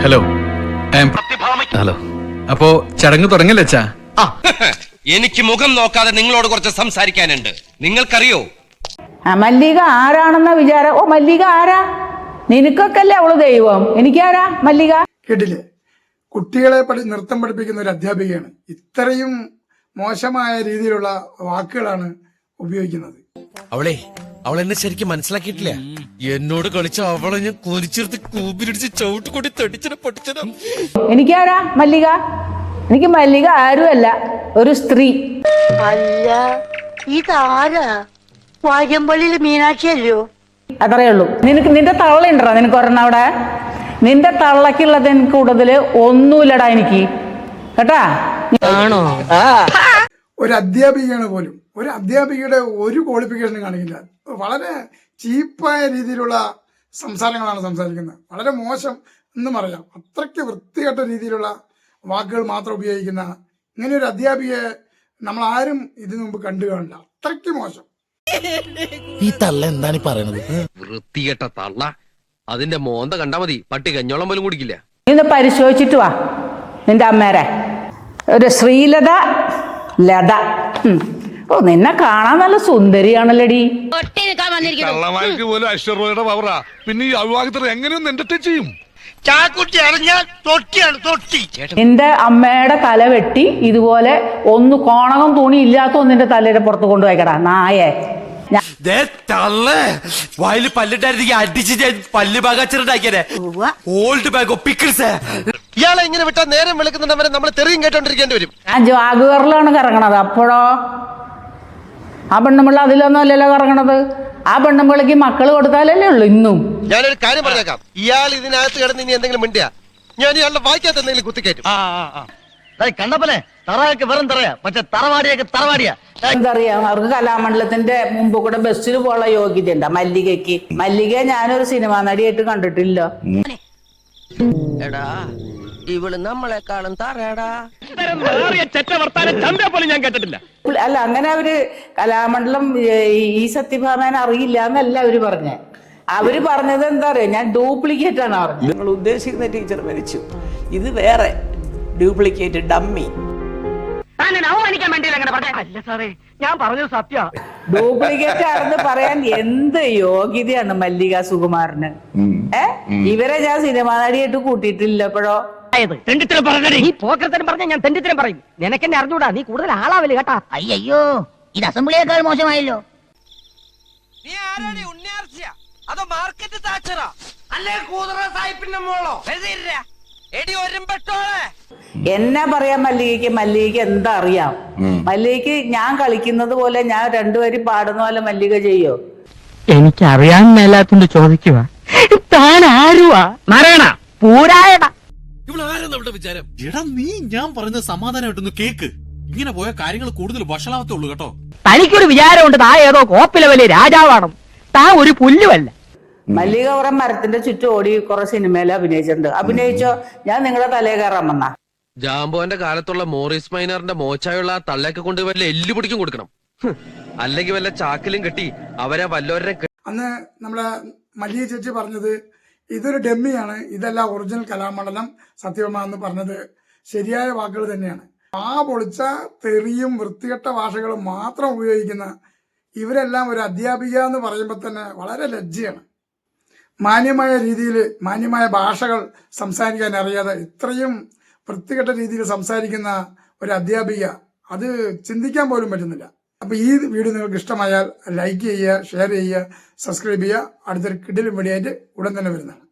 Hello hello. അപ്പോ ചടങ്ങ് തുടങ്ങല്ലേ അച്ഛാ? എനിക്ക് മുഖം നോക്കാതെ നിങ്ങളോട് കുറച്ച് സംസാരിക്കാനുണ്ട്. നിങ്ങൾക്കറിയോ മല്ലിക ആരാണെന്ന വിചാരം? ഓ, മല്ലിക ആരാ? നിനക്കൊക്കെയല്ലേ അവള് ദൈവം, എനിക്കാരാ മല്ലിക? കേട്ടില്ലേ? കുട്ടികളെ നൃത്തം പഠിപ്പിക്കുന്ന ഒരു അധ്യാപികയാണ് ഇത്രയും മോശമായ രീതിയിലുള്ള വാക്കുകളാണ് ഉപയോഗിക്കുന്നത്. അവളെന്നെ ശരിക്കും മനസ്സിലാക്കിയിട്ടില്ല. എന്നോട് കളിച്ച അവളെ ഞാൻ കൊലിച്ചെടുത്ത് കൂപ്പിലിടിച്ച് ചവിട്ടുകൊണ്ടി തടിച്ചന പൊട്ടിച്ചന. എനിക്കാരാ മല്ലിക? എനിക്ക് മല്ലിക ആരുമല്ല, ഒരു സ്ത്രീ. അല്ല, ഇതാരാ? വാര്യമ്പള്ളിയിലെ മീനാക്ഷി അല്ലയോ? അത്രയേ ഉള്ളൂ. നിന്റെ തള്ളയുണ്ടോ? നിനക്ക് ഒരെണ്ണം അവിടെ. നിന്റെ തള്ളക്കുള്ളത് എനിക്ക് കൂടുതല് ഒന്നുമില്ലടാ എനിക്ക്, കേട്ടാ? ആണോ? ഒരു അധ്യാപികയാണ് പോലും ഒരു അധ്യാപികയുടെ ഒരു ക്വാളിഫിക്കേഷനും കാണിക്കില്ല. വളരെ ചീപ്പായ രീതിയിലുള്ള സംസാരങ്ങളാണ് സംസാരിക്കുന്നത്. വളരെ മോശം എന്നും പറയാം. അത്രയ്ക്ക് വൃത്തികെട്ട രീതിയിലുള്ള വാക്കുകൾ മാത്രം ഉപയോഗിക്കുന്ന ഇങ്ങനെ ഒരു അധ്യാപികയെ നമ്മൾ ആരും ഇതിനു മുമ്പ് കണ്ടു കാണില്ല. അത്രയ്ക്ക് മോശം. ഈ തള്ള എന്താണ് പറയണത്? വൃത്തികെട്ട തള്ള. അതിന്റെ മോന്ത കണ്ടാ മതി, പട്ടി കഞ്ഞോളം പോലും കുടിക്കില്ല. ഇന്ന് പരിശോധിച്ചിട്ട് വാ നിന്റെ അമ്മേരെ. ഒരു ശ്രീലത ലത. ഓ, നിന്നെ കാണാൻ നല്ല സുന്ദരിയാണല്ലടി. കള്ളമാർക്ക് പോലും ഐശ്വര്യയുടെ പവറാ. പിന്നെ ഈ അവിവാഹിതർ എങ്ങനെയൊന്നും എന്റർടൈൻ ചെയ്യും? ചാക്കുട്ടി അറിഞ്ഞാൽ തൊട്ടിയാണ് തൊട്ടി. നിന്റെ അമ്മയുടെ തല വെട്ടി ഇതുപോലെ ഒന്ന് കോണകം തുണി ഇല്ലാത്ത ഒന്നിന്റെ തലയുടെ പുറത്ത് കൊണ്ടുപോയിക്കടാ നായേ. വായില് പല്ലിട്ടായിരുന്നെങ്കിൽ അടിച്ച് ഞാൻ പല്ല് പാകാച്ചിട്ടുണ്ടാക്കിയേ. Old ബാഗോ pickles. ഇയാളെ ഇങ്ങനെ വിട്ടാൽ നേരം വിളിക്കുന്നവരെ നമ്മൾ തെറിയും കേട്ടോണ്ടിരിക്കേണ്ടി വരും. ഞാൻ ജാഗുവറിലാണ് കറങ്ങണത്. അപ്പോഴോ ആ പെണ്ണുമ്പിള്ള അതിലൊന്നും അല്ലല്ലോ കറങ്ങണത്. ആ പെണ്ണുമ്പിളക്ക് മക്കള് കൊടുത്താലല്ലേ ഉള്ളു ഇന്നും. ഞാനൊരു കാര്യം പറഞ്ഞേക്കാം. ഇയാൾ ഇതിനകത്ത് കിടന്ന് ഇനി എന്തെങ്കിലും മിണ്ടിയാ ഞാൻ ഇയാളുടെ വായിക്കാത്ത എന്തെങ്കിലും കുത്തിക്കയറ്റും. കണ്ടപ്പനെ തറയൊക്കെ വെറും തറയാ, മറ്റേ തറവാടിയൊക്കെ തറവാടിയാ. എന്തറിയാം, അവർക്ക് കലാമണ്ഡലത്തിന്റെ മുമ്പ് കൂടെ ബസ്സിൽ പോകാനുള്ള യോഗ്യത ഉണ്ടാ മല്ലികയ്ക്ക്. മല്ലിക ഞാനൊരു സിനിമാ നടിയായിട്ട് കണ്ടിട്ടില്ല. എടാ, ഇവള് നമ്മളെക്കാളും തറയടാ. ഞാൻ കേട്ടിട്ടില്ല. അല്ല, അങ്ങനെ അവര് കലാമണ്ഡലം ഈ സത്യഭാമേനെ അറിയില്ല എന്നല്ല അവര് പറഞ്ഞേ. അവര് പറഞ്ഞത് എന്താ പറയാ, ഞാൻ ഡ്യൂപ്ലിക്കേറ്റ് ആണ് പറഞ്ഞത്. നിങ്ങൾ ഉദ്ദേശിക്കുന്ന ടീച്ചർ മരിച്ചു, ഇത് വേറെ ഡ്യൂപ്ലിക്കേറ്റ് ഡമ്മി. അല്ല സാറേ, ഞാൻ പറഞ്ഞത് സത്യ. ഡ്യൂപ്ലിക്കേറ്റ് ആണെന്ന് പറയാൻ എന്ത് യോഗ്യതയാണ് മല്ലിക സുകുമാരന്? ഇവരെ ഞാൻ സിനിമാ നടിയായിട്ട് കൂട്ടിയിട്ടില്ല. എപ്പോഴോ ഈ പോക്കരത്തരം പറഞ്ഞ ഞാൻ തെണ്ടിത്തരം പറയും. നിനക്കെന്നെ അറിഞ്ഞൂടാ, നീ കൂടുതൽ ആളാവല് കേട്ടാ. അയ്യോ, ഇത് അസംബ്ലിയേക്കാൾ മോശമായല്ലോ. നീ ആരാടി? ഉണ്ണിയാർച്ചയാ അതോ മാർക്കറ്റ് താച്ചറാ അല്ലേ കൂതറ സായിപ്പിന്റെ മോളോ? എടി ഒരുമ്പെട്ടോളെ. എന്നാ പറയാ മല്ലികയ്ക്ക്? മല്ലികയ്ക്ക് എന്താ അറിയാം? മല്ലികയ്ക്ക് ഞാൻ കളിക്കുന്നത് പോലെ, ഞാൻ രണ്ടുപേരും പാടുന്ന പോലെ മല്ലിക ചെയ്യോ? എനിക്കറിയാൻ മേലാത്തോണ്ട് ചോദിക്കുക. താൻ ആരുവാ? നാരായണ പൂരായണ. ഇവളാരെന്ന് അവളുടെ വിചാരം? എടാ, നീ ഞാൻ പറഞ്ഞ സമാധാനമായിട്ടൊന്ന് കേക്ക്. ഇങ്ങനെ പോയ കാര്യങ്ങൾ കൂടുതൽ വഷളാവത്തേ ഉള്ളൂ കേട്ടോ. തനിക്കൊരു വിചാരമുണ്ട് താ ഏതോ കോപ്പിലെ വലിയ രാജാവാണ്. താ ഒരു പുല്ലുമല്ല. മല്ലിക കുറെ മരത്തിന്റെ ചുറ്റും ഓടി കുറെ സിനിമയിൽ അഭിനയിച്ചിട്ടുണ്ട്. അഭിനയിച്ചോ? ഞാൻ നിങ്ങളുടെ തലേ കയറാൻ വന്ന ജാംബോന്റെ കാലത്തുള്ള മോറിസ് മൈനറിന്റെ മോച്ചായുള്ള ആ തള്ളയൊക്കെ കൊണ്ട് വല്ല എല്ലു പിടിക്കും കൊടുക്കണം. അല്ലെങ്കിൽ വല്ല ചാക്കിലും കെട്ടി അവരെ വല്ലവരെ. അന്ന് നമ്മളെ മല്ലിക ചേച്ചി പറഞ്ഞത് ഇതൊരു ഡമ്മിയാണ്, ഇതല്ല ഒറിജിനൽ കലാമണ്ഡലം സത്യഭാമ എന്ന് പറഞ്ഞത് ശരിയായ വാക്കുകൾ തന്നെയാണ്. ആ പൊളിച്ച തെറിയും വൃത്തികെട്ട ഭാഷകളും മാത്രം ഉപയോഗിക്കുന്ന ഇവരെല്ലാം ഒരു അധ്യാപിക എന്ന് പറയുമ്പോൾ തന്നെ വളരെ ലജ്ജയാണ്. മാന്യമായ രീതിയിൽ മാന്യമായ ഭാഷകൾ സംസാരിക്കാൻ അറിയാതെ ഇത്രയും വൃത്തികെട്ട രീതിയിൽ സംസാരിക്കുന്ന ഒരു അധ്യാപിക, അത് ചിന്തിക്കാൻ പോലും പറ്റുന്നില്ല. അപ്പോൾ ഈ വീഡിയോ നിങ്ങൾക്ക് ഇഷ്ടമായാൽ ലൈക്ക് ചെയ്യുക, ഷെയർ ചെയ്യുക, സബ്സ്ക്രൈബ് ചെയ്യുക. അടുത്തൊരു കിടിലൻ വീഡിയോ ആയിട്ട് ഉടൻ തന്നെ വരുന്നതാണ്.